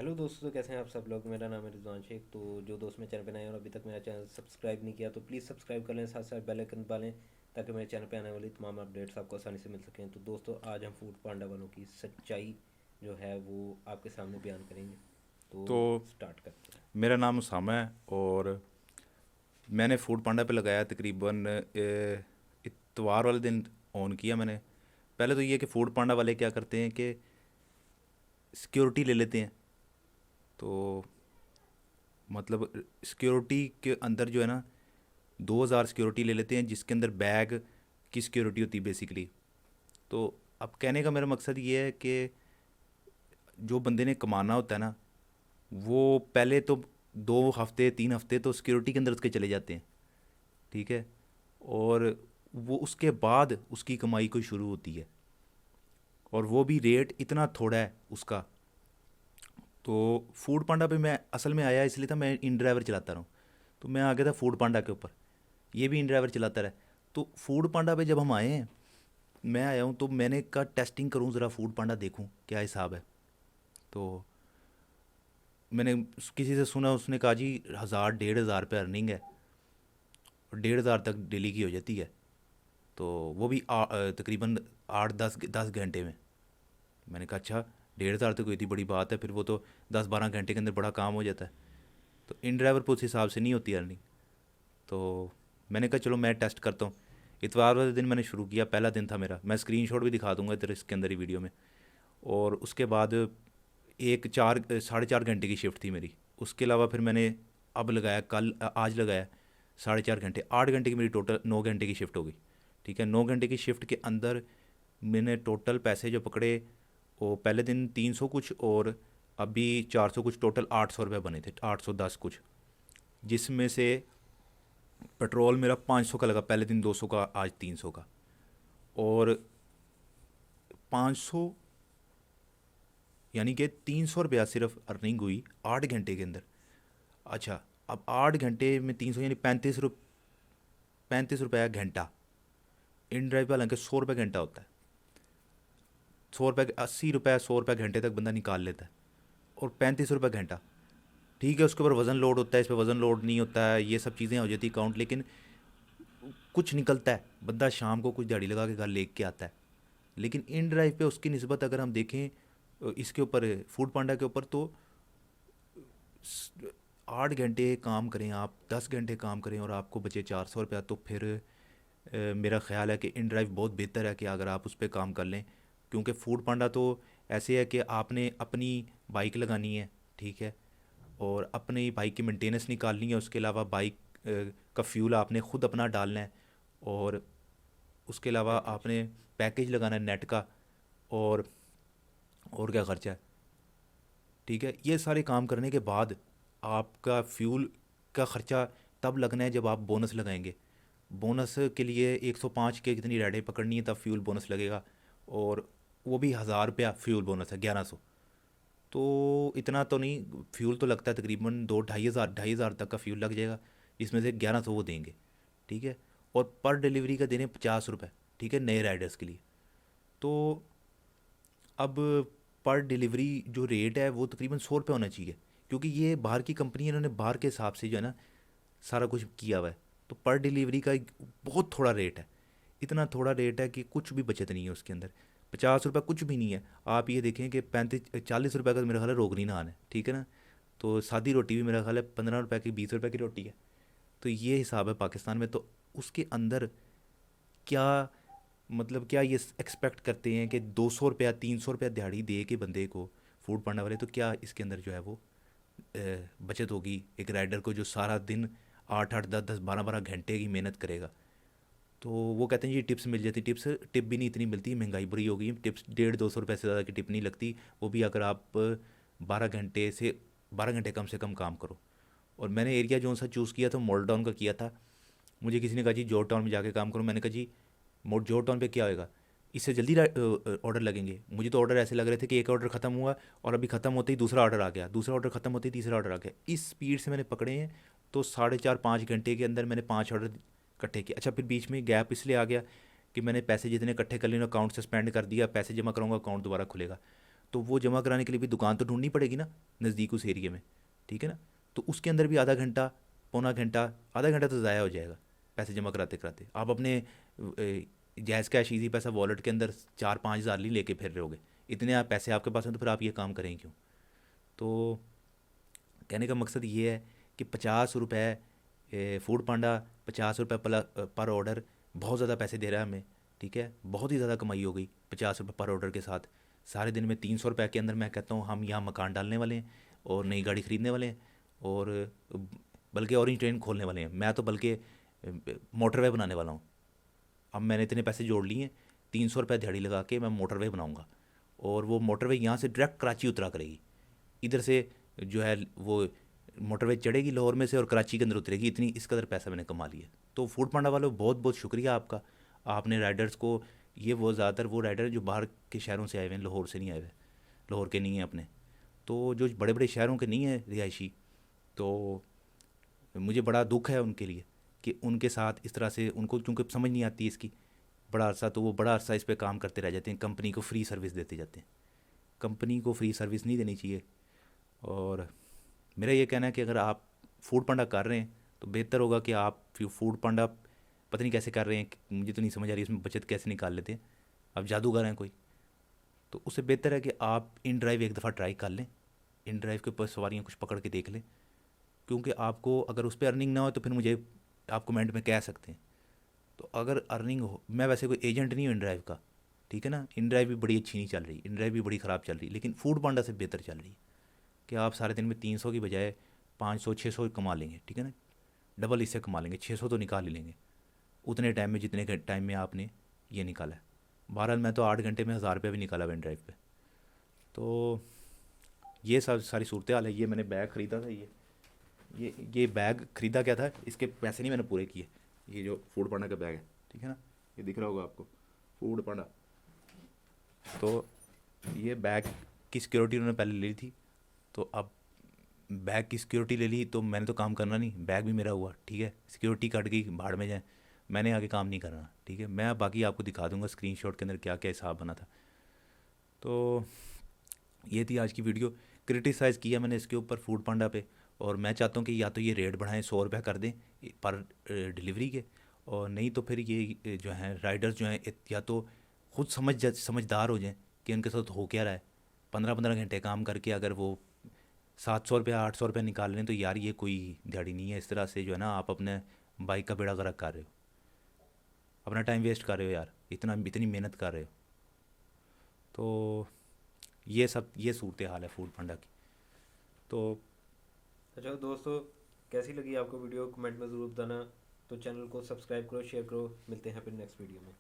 Hello दोस्तों, तो कैसे हैं आप सब लोग। मेरा नाम है रिजवान शेख। तो जो दोस्त मेरे चैनल पे नए हैं और अभी तक मेरा चैनल सब्सक्राइब नहीं किया तो प्लीज़ सब्सक्राइब कर लें, साथ साथ बेल आइकन दबा लें ताकि मेरे चैनल पे आने वाली तमाम अपडेट्स आपको आसानी से मिल सकें। तो दोस्तों, आज हम फूड पांडा वालों की सच्चाई जो है वो आपके सामने बयान करेंगे। तो तो स्टार्ट करते हैं। मेरा नाम उसामा है और मैंने फूड पांडा पे लगाया तकरीबन इतवार वाले दिन ऑन किया मैंने। पहले तो ये कि फूड पांडा वाले क्या करते हैं कि सिक्योरिटी ले लेते हैं। तो मतलब सिक्योरिटी के अंदर जो है ना 2,000 सिक्योरिटी ले लेते हैं, जिसके अंदर बैग की सिक्योरिटी होती है बेसिकली। तो अब कहने का मेरा मकसद ये है कि जो बंदे ने कमाना होता है ना, वो पहले तो 2 हफ्ते 3 हफ्ते तो सिक्योरिटी के अंदर उसके चले जाते हैं। ठीक है। और वो उसके बाद उसकी कमाई कोई शुरू होती है, और वो भी रेट इतना थोड़ा है उसका। तो फूड पांडा पे मैं असल में आया इसलिए था, मैं इन ड्राइवर चलाता रहा हूँ। तो मैं आ गया था फूड पांडा के ऊपर, ये भी इन ड्राइवर चलाता रहा। तो फूड पांडा पे जब हम आए हैं, मैं आया हूँ तो मैंने कहा टेस्टिंग करूँ ज़रा, फूड पांडा देखूँ क्या हिसाब है। तो मैंने किसी से सुना, उसने कहा जी 1,000 1,500 रुपये अर्निंग है और 1,500 तक डेली की हो जाती है। तो वो भी तकरीबन 8 10 10 घंटे में। मैंने कहा अच्छा, 1,500 तो कोई इतनी बड़ी बात है, फिर वो तो 10 12 घंटे के अंदर बड़ा काम हो जाता है। तो इन ड्राइवर पर उस हिसाब से नहीं होती अर्निंग। तो मैंने कहा चलो मैं टेस्ट करता हूँ। इतवार वाले दिन मैंने शुरू किया, पहला दिन था मेरा। मैं स्क्रीनशॉट भी दिखा दूंगा इधर इसके अंदर ही वीडियो में। और उसके बाद एक 4 साढ़े 4 घंटे की शिफ्ट थी मेरी। उसके अलावा फिर मैंने अब लगाया, आज लगाया 4.5 घंटे। 8 घंटे की मेरी टोटल 9 घंटे की शिफ्ट हो गई। ठीक है, 9 घंटे की शिफ्ट के अंदर मैंने टोटल पैसे जो पकड़े, वो पहले दिन 300 कुछ और अभी 400 कुछ, टोटल 800 रुपये बने थे, 810 कुछ। जिसमें से पेट्रोल मेरा 500 का लगा, पहले दिन 200 का, आज 300 का। और 500 यानी कि 300 रुपया सिर्फ अर्निंग हुई 8 घंटे के अंदर। अच्छा, अब 8 घंटे में 300 यानी 35 रुपया घंटा। इन ड्राइव पे हालांकि 100 रुपये घंटा होता है। 100 रुपये, 80 रुपये 100 रुपये घंटे तक बंदा निकाल लेता है। और 35 रुपये घंटा। ठीक है, उसके ऊपर वज़न लोड होता है, इस पर वज़न लोड नहीं होता है, ये सब चीज़ें हो जाती है काउंट, लेकिन कुछ निकलता है। बंदा शाम को कुछ दिहाड़ी लगा के घर लेके आता है। लेकिन इन ड्राइव पे उसकी निस्बत अगर हम देखें इसके ऊपर, फूड पांडा के ऊपर, तो 8 घंटे काम करें आप, 10 घंटे काम करें और आपको बचे 400 रुपया, तो फिर मेरा ख्याल है कि इन ड्राइव बहुत बेहतर है कि अगर आप उस पर काम कर लें। क्योंकि फूड पांडा तो ऐसे है कि आपने अपनी बाइक लगानी है। ठीक है। और अपनी बाइक की मेंटेनेंस निकालनी है, उसके अलावा बाइक का फ्यूल आपने ख़ुद अपना डालना है। और उसके अलावा पैकेज। आपने पैकेज लगाना है नेट का। और क्या ख़र्चा है। ठीक है, ये सारे काम करने के बाद आपका फ्यूल का ख़र्चा तब लगना है जब आप बोनस लगाएंगे। बोनस के लिए 105 के कितनी राइडें पकड़नी है, तब फ्यूल बोनस लगेगा। और वो भी 1,000 रुपया फ्यूल बोनस है, 1100। तो इतना तो नहीं, फ्यूल तो लगता है तकरीबन 2 ढाई हज़ार तक का फ्यूल लग जाएगा, जिसमें से 1100 वो देंगे। ठीक है। और पर डिलीवरी का देने 50 रुपये। ठीक है, नए राइडर्स के लिए। तो अब पर डिलीवरी जो रेट है वो तकरीबन 100 रुपये होना चाहिए, क्योंकि ये बाहर की कंपनी है, इन्होंने बाहर के हिसाब से जो है ना सारा कुछ किया हुआ है। तो पर डिलीवरी का एक बहुत थोड़ा रेट है। इतना थोड़ा रेट है कि कुछ भी बचत नहीं है उसके अंदर। 50 रुपये कुछ भी नहीं है। आप ये देखें कि 35 40 रुपये का तो मेरा ख्याल है रोगनी नान है। ठीक है ना। तो सादी रोटी भी मेरा ख्याल है 15 रुपये की, 20 रुपये की रोटी है। तो ये हिसाब है पाकिस्तान में। तो उसके अंदर क्या, मतलब क्या ये एक्सपेक्ट करते हैं कि 200 रुपया 300 रुपया दिहाड़ी दे के बंदे को फूड पांडा वाले, तो क्या इसके अंदर जो है वो बचत होगी एक राइडर को जो सारा दिन 8 8 10 10 12 12 घंटे की मेहनत करेगा। तो वो कहते हैं जी टिप्स मिल जाती। टिप भी नहीं इतनी मिलती, महंगाई बुरी हो गई। टिप्स 150 200 रुपये से ज़्यादा की टिप नहीं लगती। वो भी अगर आप 12 घंटे कम से कम काम करो। और मैंने एरिया जो सा चूज़ किया था मॉल टाउन का किया था। मुझे किसी ने कहा जी जॉर्ज टाउन में जाके काम करो। मैंने कहा जी जॉर्ज टाउन पे क्या होएगा, इससे जल्दी ऑर्डर लगेंगे। मुझे तो ऑर्डर ऐसे लग रहे थे कि एक ऑर्डर ख़त्म हुआ और अभी ख़त्म होते ही दूसरा ऑर्डर आ गया, दूसरा ऑर्डर ख़त्म होते ही तीसरा ऑर्डर आ गया। इस स्पीड से मैंने पकड़े हैं। तो 4.5 5 घंटे के अंदर मैंने 5 ऑर्डर इकट्ठे किए। अच्छा, फिर बीच में गैप इसलिए आ गया कि मैंने पैसे जितने इकट्ठे कर लिए अकाउंट से स्पेंड कर दिया, पैसे जमा कराऊंगा अकाउंट दोबारा खुलेगा। तो वो जमा कराने के लिए भी दुकान तो ढूंढनी पड़ेगी ना नज़दीक उस एरिया में, ठीक है ना। तो उसके अंदर भी आधा घंटा, पौना घंटा, आधा घंटा तो ज़ाया हो जाएगा पैसे जमा कराते कराते। आप अपने जैज़ कैश ईजी पैसा वॉलेट के अंदर 4-5 हज़ार नहीं लेके फिर रहोगे, इतने आप पैसे आपके पास हैं तो फिर आप ये काम करें क्यों। तो कहने का मकसद ये है कि 50 रुपये फूड पांडा, 50 रुपये पर ऑर्डर बहुत ज़्यादा पैसे दे रहा है हमें, ठीक है, बहुत ही ज़्यादा कमाई हो गई 50 रुपये पर ऑर्डर के साथ। सारे दिन में 300 रुपये के अंदर मैं कहता हूँ हम यहाँ मकान डालने वाले हैं और नई गाड़ी ख़रीदने वाले हैं, और बल्कि ऑरेंज ट्रेन खोलने वाले हैं। मैं तो बल्कि मोटरवे बनाने वाला हूँ। अब मैंने इतने पैसे जोड़ लिए हैं, 300 रुपये दिहाड़ी लगा के मैं मोटरवे बनाऊँगा, और वो मोटरवे यहाँ से डायरेक्ट कराची उतरा करेगी। इधर से जो है वो मोटरवे चढ़ेगी लाहौर में से और कराची के अंदर उतरेगी। इतनी इस कदर पैसा मैंने कमा लिया। तो फूड पांडा वालों बहुत बहुत शुक्रिया आपका। आपने राइडर्स को, ये वो ज़्यादातर वो राइडर हैं जो बाहर के शहरों से आए हुए हैं, लाहौर से नहीं आए हुए, लाहौर के नहीं हैं अपने, तो जो बड़े बड़े शहरों के नहीं हैं रिहायशी, तो मुझे बड़ा दुख है उनके लिए कि उनके साथ इस तरह से उनको चूँकि समझ नहीं आती इसकी बड़ा अरसा, तो वो बड़ा अरसा इस पर काम करते रह जाते हैं, कंपनी को फ्री सर्विस देते जाते हैं। कंपनी को फ्री सर्विस नहीं देनी चाहिए। और मेरा ये कहना है कि अगर आप फूड पांडा कर रहे हैं तो बेहतर होगा कि आप फूड पांडा पता नहीं कैसे कर रहे हैं, मुझे तो नहीं समझ आ रही इसमें बचत कैसे निकाल लेते हैं। आप जादूगर हैं कोई, तो उससे बेहतर है कि आप इन ड्राइव एक दफ़ा ट्राई कर लें, इन ड्राइव के ऊपर सवारियाँ कुछ पकड़ के देख लें, क्योंकि आपको अगर उस पर अर्निंग ना हो तो फिर मुझे आप कमेंट में कह सकते हैं। तो अगर अर्निंग हो, मैं वैसे कोई एजेंट नहीं हूँ इन ड्राइव का, ठीक है ना, इन ड्राइव भी बड़ी अच्छी नहीं चल रही, इन ड्राइव भी बड़ी ख़राब चल रही, लेकिन फूड पांडा से बेहतर चल रही है कि आप सारे दिन में 300 की बजाय 500-600 कमा लेंगे, ठीक है ना, डबल इससे कमा लेंगे, 600 तो निकाल ही लेंगे उतने टाइम में जितने टाइम में आपने ये निकाला है। बहरहाल मैं तो 8 घंटे में 1000 रुपये भी निकाला वन ड्राइव पे। तो ये सब सारी सूरत हाल है। ये मैंने बैग ख़रीदा था, ये बैग ख़रीदा क्या था, इसके पैसे नहीं मैंने पूरे किए। ये जो फूड पांडा का बैग है, ठीक है ना, ये दिख रहा होगा आपको, फूड पांडा। तो ये बैग की सिक्योरिटी उन्होंने पहले ले ली थी, तो अब बैग की सिक्योरिटी ले ली तो मैंने तो काम करना नहीं, बैग भी मेरा हुआ, ठीक है, सिक्योरिटी कट गई, भाड़ में जाए, मैंने आगे काम नहीं करना, ठीक है। मैं बाकी आपको दिखा दूंगा स्क्रीनशॉट के अंदर क्या क्या हिसाब बना था। तो ये थी आज की वीडियो। क्रिटिसाइज़ किया मैंने इसके ऊपर फूड पांडा पे, और मैं चाहता हूँ कि या तो ये रेट बढ़ाएं, 100 रुपये कर दें पर डिलीवरी के, और नहीं तो फिर ये जो हैं राइडर्स जो हैं या तो खुद समझदार हो जाएं कि उनके साथ हो क्या रहा है। 15-15 घंटे काम करके अगर वो 700 रुपया 800 रुपया निकाल लें तो यार ये कोई दिहाड़ी नहीं है। इस तरह से जो है ना आप अपने बाइक का बेड़ा गर्क कर रहे हो, अपना टाइम वेस्ट कर रहे हो यार, इतनी मेहनत कर रहे हो। तो ये सूरत हाल है फूड पांडा की। तो अच्छा दोस्तों, कैसी लगी आपको वीडियो कमेंट में ज़रूर बताना। तो चैनल को सब्सक्राइब करो, शेयर करो, मिलते हैं फिर नेक्स्ट वीडियो में।